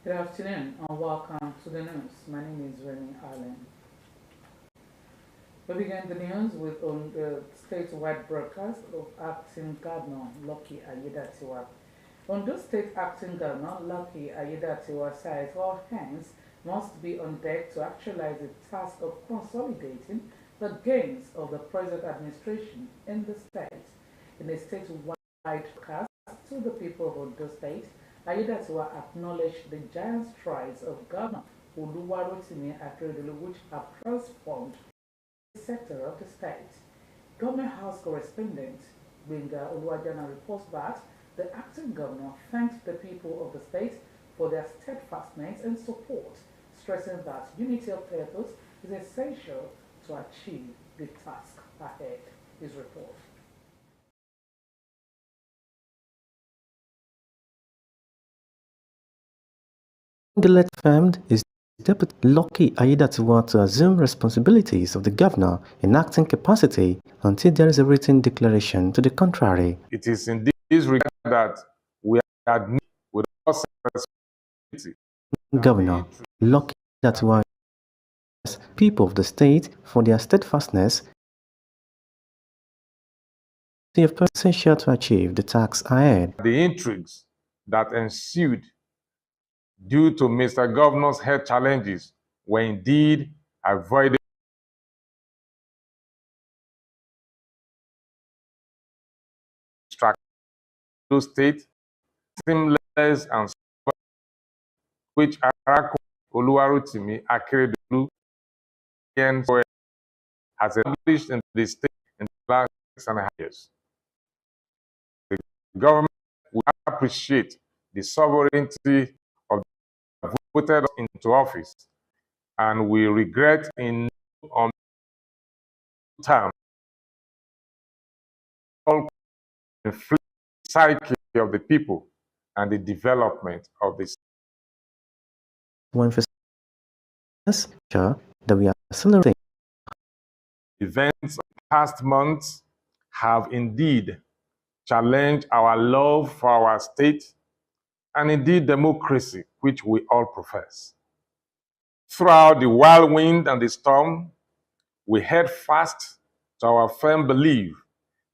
Good afternoon and welcome to the news. My name is Remy Allen. We begin the news with on the statewide broadcast of Acting Governor Lucky Ayedatiwa. Ondo State Acting Governor Lucky Ayedatiwa says all hands must be on deck to actualize the task of consolidating the gains of the present administration in the state. In a statewide broadcast to the people of Ondo State, Ayedatiwa acknowledged the giant strides of Governor Oluwarotimi Akeredolu, which have transformed the sector of the state. Government House correspondent Benga Oluwajana reports that the acting governor thanked the people of the state for their steadfastness and support, stressing that unity of purpose is essential to achieve the task ahead. His report. Gillett confirmed his Deputy Lucky Ayedatiwa to assume responsibilities of the governor in acting capacity until there is a written declaration to the contrary. It is in this regard that we admit with all responsibility. Governor Lucky Ayedatiwa people of the state for their steadfastness of essential to achieve the task ahead. The intrigues that ensued due to Mr. Governor's health challenges were indeed avoided. State seamless and which Oluwarotimi Akeredolu has established in the state in the last 6.5 years. The government will appreciate the sovereignty of the voted into office, and we regret in on term all psyche of the people and the development of this. One that we are accelerating. Events of past months have indeed challenged our love for our state and indeed democracy, which we all profess. Throughout the whirlwind and the storm, we held fast to our firm belief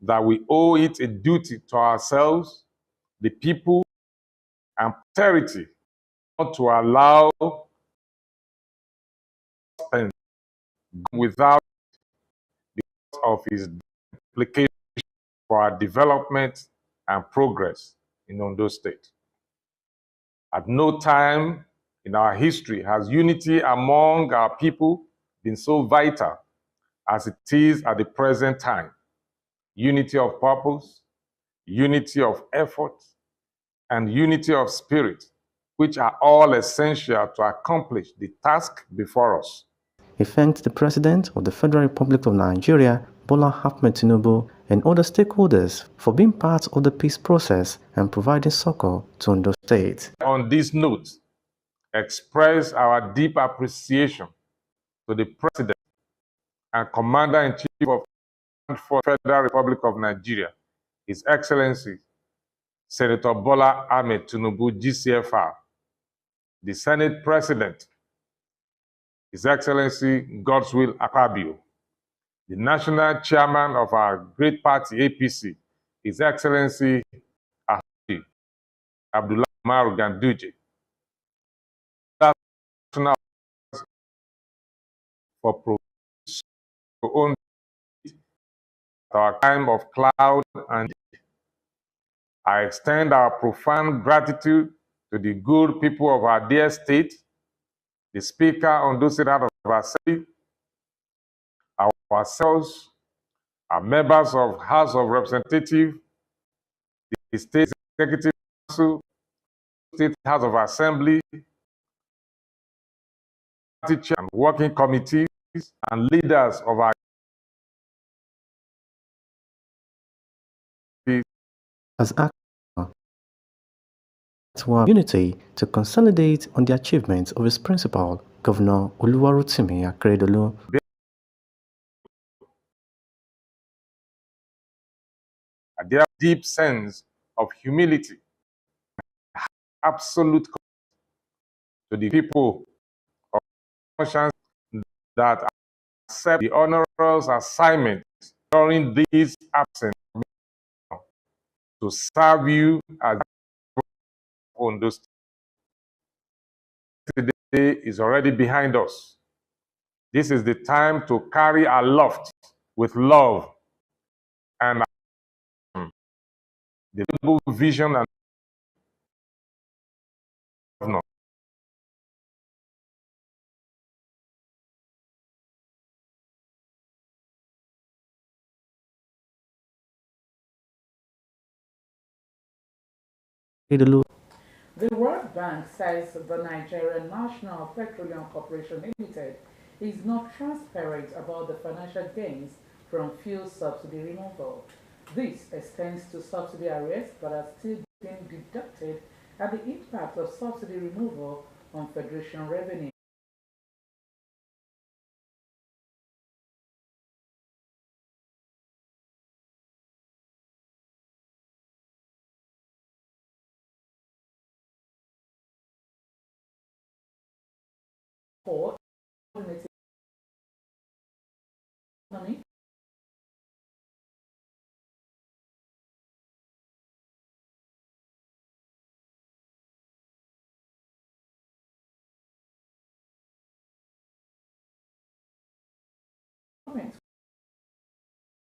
that we owe it a duty to ourselves, the people, and posterity not to allow without because of its implications for our development and progress in Ondo State. At no time in our history has unity among our people been so vital as it is at the present time. Unity of purpose, unity of effort, and unity of spirit, which are all essential to accomplish the task before us. He thanked the President of the Federal Republic of Nigeria, Bola Ahmed Tinubu, and other stakeholders for being part of the peace process and providing succor to Ondo State. On this note, express our deep appreciation to the President and Commander-in-Chief of the Federal Republic of Nigeria, His Excellency Senator Bola Ahmed Tinubu, GCFR, the Senate President, His Excellency Godswill Akpabio, the National Chairman of our great party, APC, His Excellency Abdullah Umaru Ganduje, for providing our time of cloud, and I extend our profound gratitude to the good people of our dear state, the Speaker on those House of Assembly, ourselves, our members of House of Representatives, the State Executive Council, State House of Assembly, and working committees, and leaders of our as to unity to consolidate on the achievements of his principal, Governor Oluwarotimi Akeredolu. Their deep sense of humility, absolute to the people of conscience that accept the onerous assignment during these absence to serve you as on those day is already behind us. This is the time to carry aloft with love and the noble vision and governor. The World Bank says the Nigerian National Petroleum Corporation Limited is not transparent about the financial gains from fuel subsidy removal. This extends to subsidy arrests that are still being deducted and the impact of subsidy removal on Federation revenue. For economy,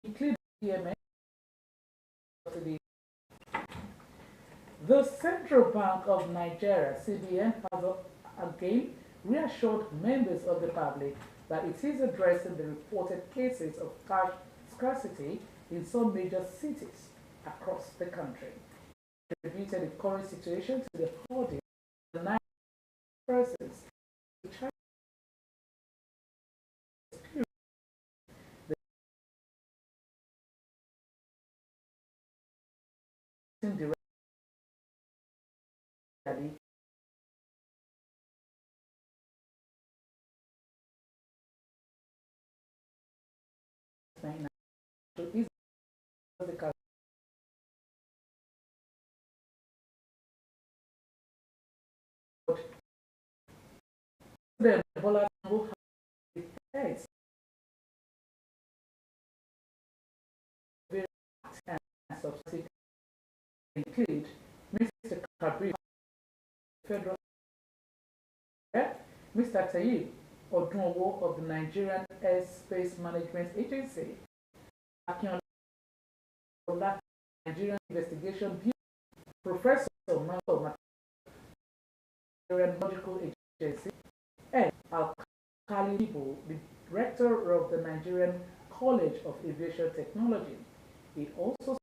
including DMS, the Central Bank of Nigeria, CBN, has again reassured members of the public that it is addressing the reported cases of cash scarcity in some major cities across the country. It attributed the current situation to the hoarding of 9 persons. Directly to ease the the Bola Tinubu has and subsidies include Mr. Kabir, Federal, Mr. Tayyip Odunwo of the Nigerian Airspace Management Agency, Akinola, Nigerian Investigation Bureau, Professor Michael Nigerian Logical Agency, and Alkali Ibu, the Director of the Nigerian College of Aviation Technology. He also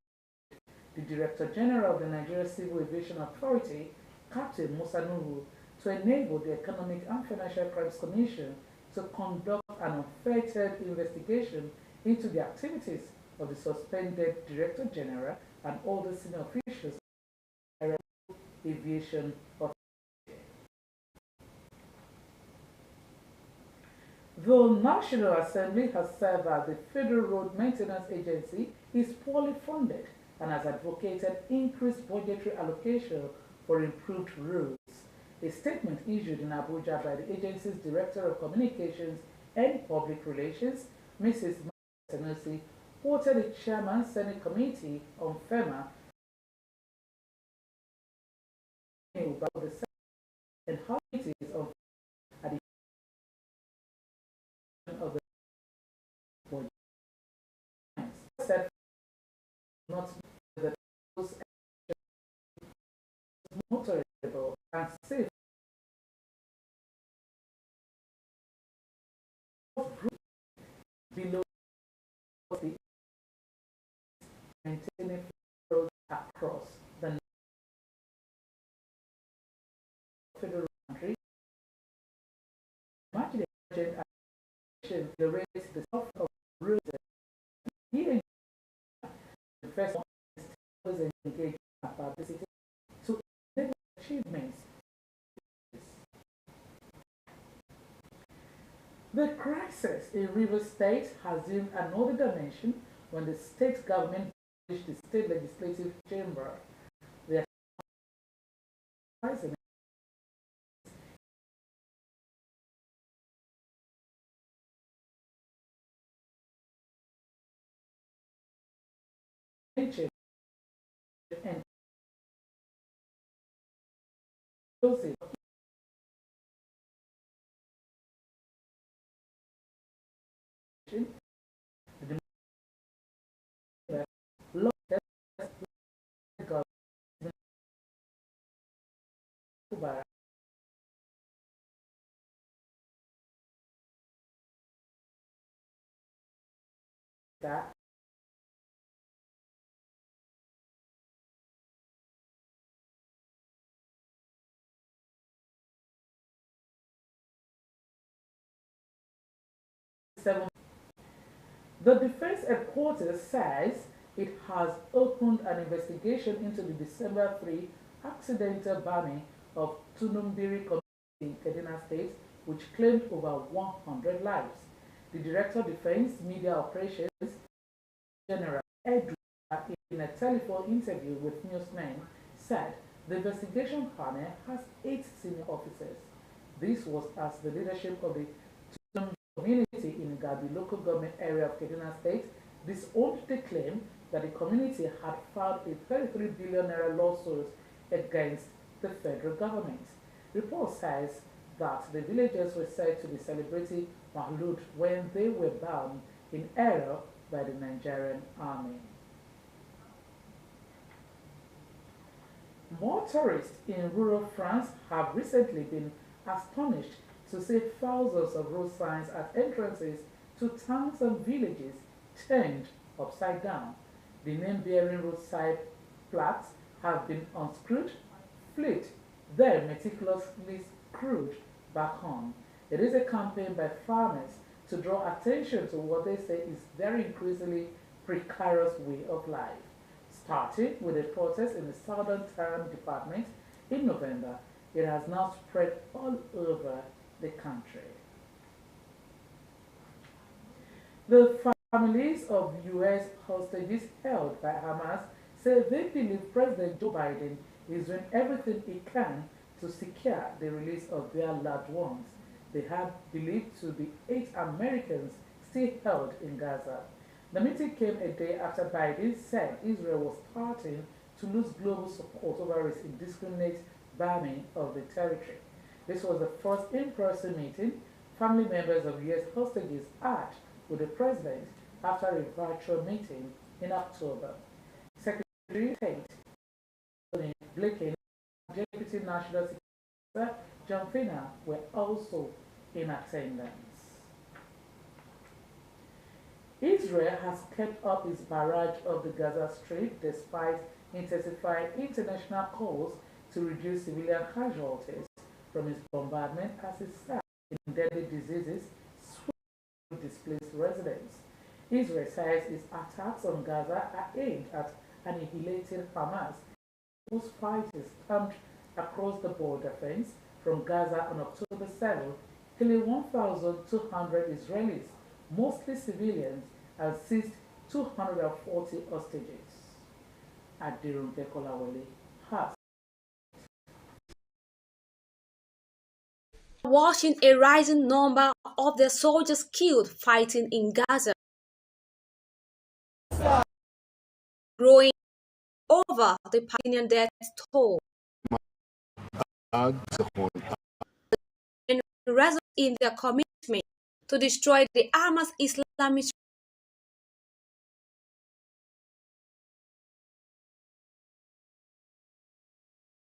the Director General of the Nigeria Civil Aviation Authority, Captain Musa Nuhu, to enable the Economic and Financial Crimes Commission to conduct an unfettered investigation into the activities of the suspended Director General and all the senior officials of the Aviation Authority. The National Assembly has said that the Federal Road Maintenance Agency is poorly funded and has advocated increased budgetary allocation for improved roads. A statement issued in Abuja by the agency's Director of Communications and Public Relations, Mrs. Sanusi, quoted the Chairman Senate Committee on FEMA about the Senate and how it is of the budget. Said not the motorable and safe below the maintaining roads across the federal country. Imagine the rate the soft of roads. Here, the first one is engaged in publicity to enable achievements. The crisis in Rivers State has assumed another dimension when the state government reached the state legislative chamber. The mentioned and Joseph the Lord God that seven. The defense headquarters says it has opened an investigation into the December 3 accidental bombing of Tunumbiri community in Kaduna State, which claimed over 100 lives. The Director of Defense Media Operations, General Edward, in a telephone interview with newsmen, said the investigation panel has 8 senior officers. This was as the leadership of the community in Gabi local government area of Kaduna State disowned the claim that the community had filed a 33 billion naira lawsuit against the federal government. Report says that the villagers were said to be celebrating Maulud when they were bound in error by the Nigerian army. More tourists in rural France have recently been astonished to see thousands of road signs at entrances to towns and villages turned upside down. The name-bearing roadside plaques have been unscrewed, flipped, then meticulously screwed back on. It is a campaign by farmers to draw attention to what they say is very increasingly precarious way of life. Starting with a protest in the Southern Town Department in November, it has now spread all over the country. The families of U.S. hostages held by Hamas say they believe President Joe Biden is doing everything he can to secure the release of their loved ones. They have believed to be 8 Americans still held in Gaza. The meeting came a day after Biden said Israel was starting to lose global support over its indiscriminate bombing of the territory. This was the first in-person meeting family members of U.S. hostages had with the president after a virtual meeting in October. Secretary of State Tony Blinken and Deputy National Secretary John Fina were also in attendance. Israel has kept up its barrage of the Gaza Strip despite intensifying international calls to reduce civilian casualties from its bombardment as it starts in deadly diseases swiftly displaced residents. Israel says its attacks on Gaza are aimed at annihilating Hamas, whose fighters stormed across the border fence from Gaza on October 7, killing 1,200 Israelis, mostly civilians, and seized 240 hostages. Adirunke Kolawole has. Watching a rising number of their soldiers killed fighting in Gaza, growing over the Palestinian death toll, and resolute in their commitment to destroy the Hamas Islamic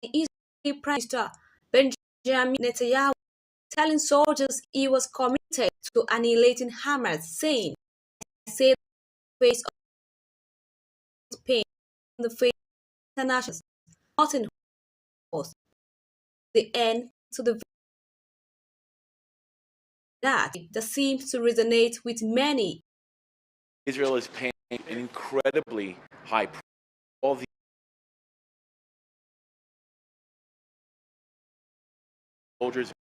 Israeli Prime Minister Benjamin Netanyahu telling soldiers he was committed to annihilating Hamas, saying, "I say the face of pain in the face of international, nothing was the end to the that seems to resonate with many." Israel is paying an incredibly high price. All the soldiers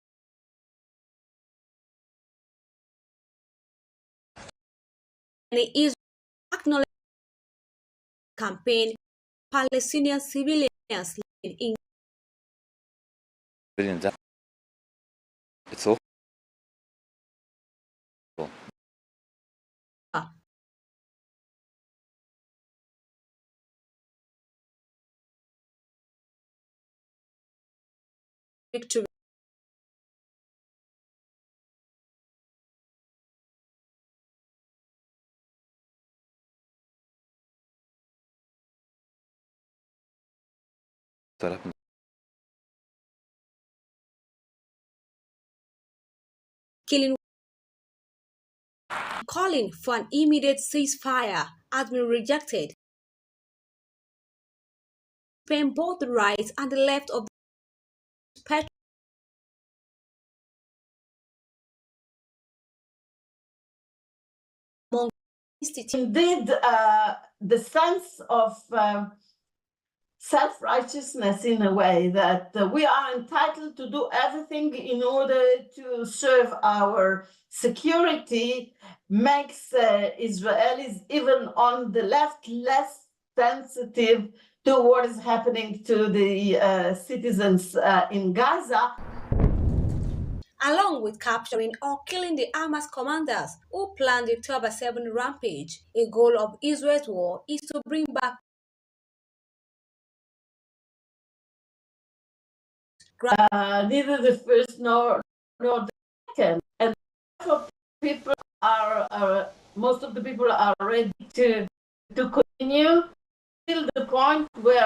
And it is acknowledged campaign Palestinian civilians in it's awful. victory. Killing, calling for an immediate ceasefire has been rejected. Spain, both the right and the left of the spectrum among institutions. Indeed, the sense of self-righteousness in a way that we are entitled to do everything in order to serve our security makes Israelis, even on the left, less sensitive to what is happening to the citizens in Gaza. Along with capturing or killing the Hamas commanders who planned the October 7 rampage. A goal of Israel's war is to bring back neither the first nor the second. And people most of the people are ready to continue till the point where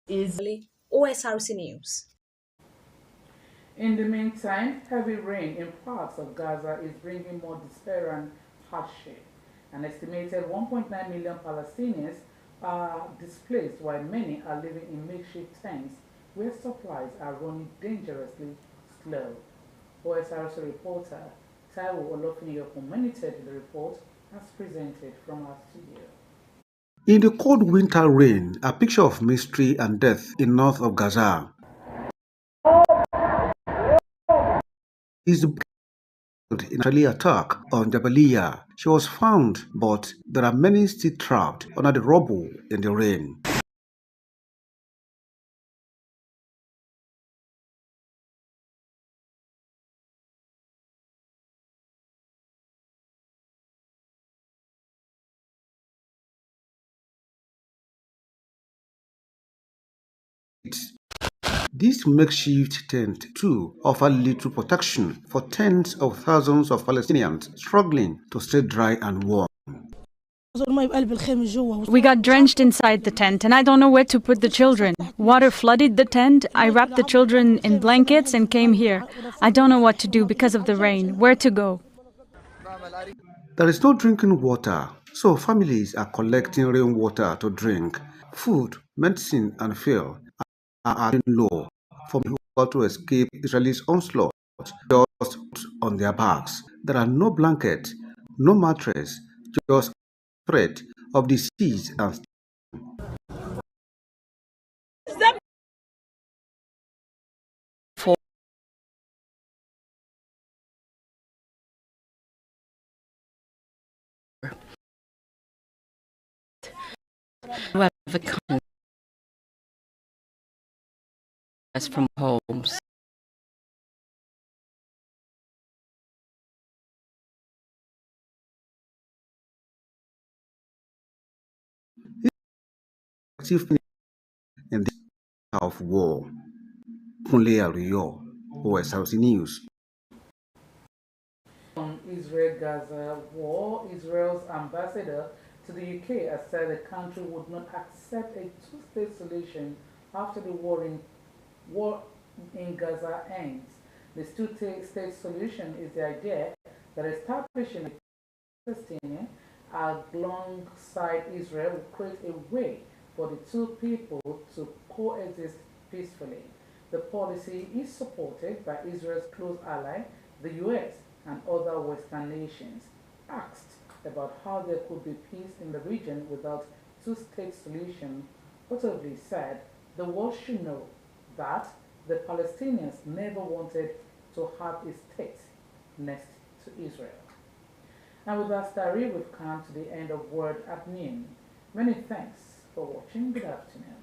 is Osrc News. In the meantime, heavy rain in parts of Gaza is bringing more despair and hardship. An estimated 1.9 million Palestinians are displaced while many are living in makeshift tents where supplies are running dangerously slow. OSRC reporter Taiwo Olofinyo commented the report as presented from our studio. In the cold winter rain, a picture of mystery and death in north of Gaza is the in an early attack on Jabalia. She was found, but there are many still trapped under the rubble in the rain. This makeshift tent, too, offers little protection for tens of thousands of Palestinians struggling to stay dry and warm. We got drenched inside the tent, and I don't know where to put the children. Water flooded the tent. I wrapped the children in blankets and came here. I don't know what to do because of the rain, where to go. There is no drinking water, so families are collecting rainwater to drink. Food, medicine, and fuel are low for people to escape Israelis' onslaught just on their backs. There are no blankets, no mattress, just threat of disease and whoever comes from homes. in the of war. Kunle Ariyo, OSRC News. On Israel-Gaza war, Israel's ambassador to the UK has said the country would not accept a two-state solution after the war in Gaza ends. This two-state solution is the idea that establishing a Palestinian alongside Israel will create a way for the two people to coexist peacefully. The policy is supported by Israel's close ally, the US, and other Western nations. Asked about how there could be peace in the region without two-state solution, Otterly said the world should know that the Palestinians never wanted to have a state next to Israel. And with that story, we've come to the end of Word at Noon. Many thanks for watching. Good afternoon.